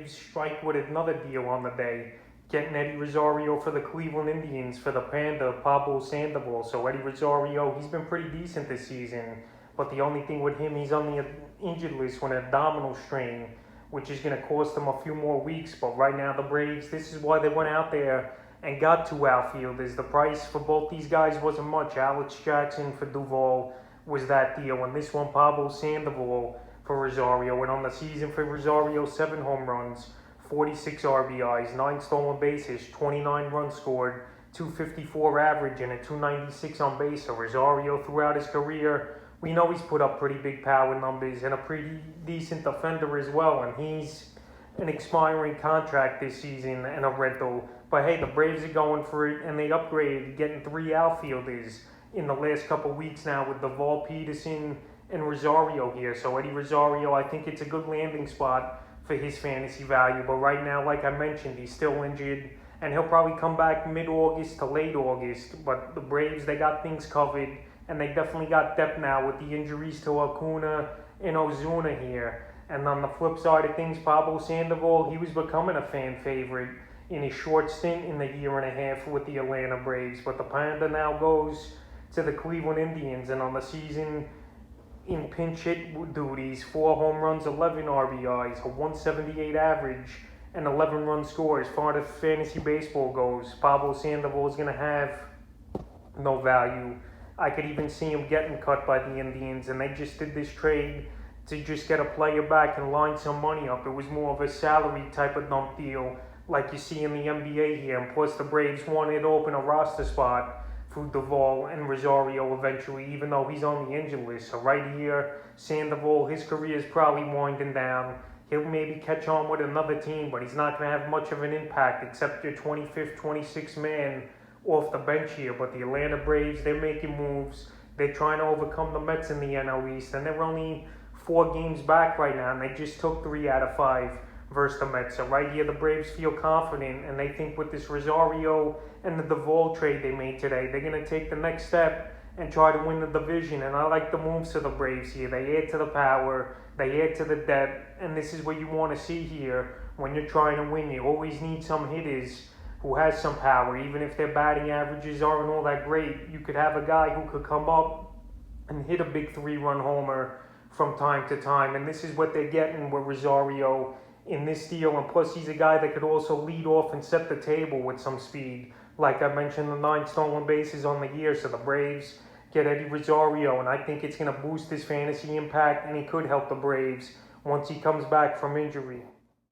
Braves strike with another deal on the day, getting Eddie Rosario for the Cleveland Indians for the Panda, Pablo Sandoval. So Eddie Rosario, he's been pretty decent this season, but the only thing with him, he's on the injured list with an abdominal strain, which is going to cost them a few more weeks. But right now, the Braves, this is why they went out there and got two outfielders. The price for both these guys wasn't much. Alex Jackson for Duvall was that deal, and this one, Pablo Sandoval for Rosario. And on the season for Rosario, 7 home runs, 46 RBIs, 9 stolen bases, 29 runs scored, 254 average, and a 296 on base. So Rosario, throughout his career, we know he's put up pretty big power numbers and a pretty decent defender as well. And he's an expiring contract this season and a rental. But hey, the Braves are going for it, and they upgraded, getting 3 outfielders in the last couple weeks now with Duvall, Peterson, and Rosario here. So Eddie Rosario, I think it's a good landing spot for his fantasy value. But right now, like I mentioned, he's still injured, and he'll probably come back mid-August to late August. But the Braves, they got things covered, and they definitely got depth now with the injuries to Acuna and Ozuna here. And on the flip side of things, Pablo Sandoval, he was becoming a fan favorite in his short stint in the year and a half with the Atlanta Braves. But the Panda now goes to the Cleveland Indians, and on the season in pinch hit duties, 4 home runs, 11 RBIs, a 178 average, and 11 run score. As far as fantasy baseball goes, Pablo Sandoval is going to have no value. I could even see him getting cut by the Indians, and they just did this trade to just get a player back and line some money up. It was more of a salary type of dump deal like you see in the NBA here. And plus the Braves wanted to open a roster spot for Duvall and Rosario eventually, even though he's on the injured list. So right here, Sandoval, his career is probably winding down. He'll maybe catch on with another team, but he's not going to have much of an impact except your 25th, 26th man off the bench here. But the Atlanta Braves, they're making moves. They're trying to overcome the Mets in the NL East, and they're only 4 games back right now, and they just took 3 out of 5 versus the Mets. So right here, the Braves feel confident, and they think with this Rosario and the Duvall trade they made today, they're going to take the next step and try to win the division. And I like the moves to the Braves here. They add to the power, they add to the depth, and this is what you want to see here when you're trying to win. You always need some hitters who has some power. Even if their batting averages aren't all that great, you could have a guy who could come up and hit a big 3-run homer from time to time. And this is what they're getting with Rosario in this deal. And plus, he's a guy that could also lead off and set the table with some speed. Like I mentioned, the 9 stolen bases on the year. So the Braves get Eddie Rosario, and I think it's going to boost his fantasy impact, and he could help the Braves once he comes back from injury.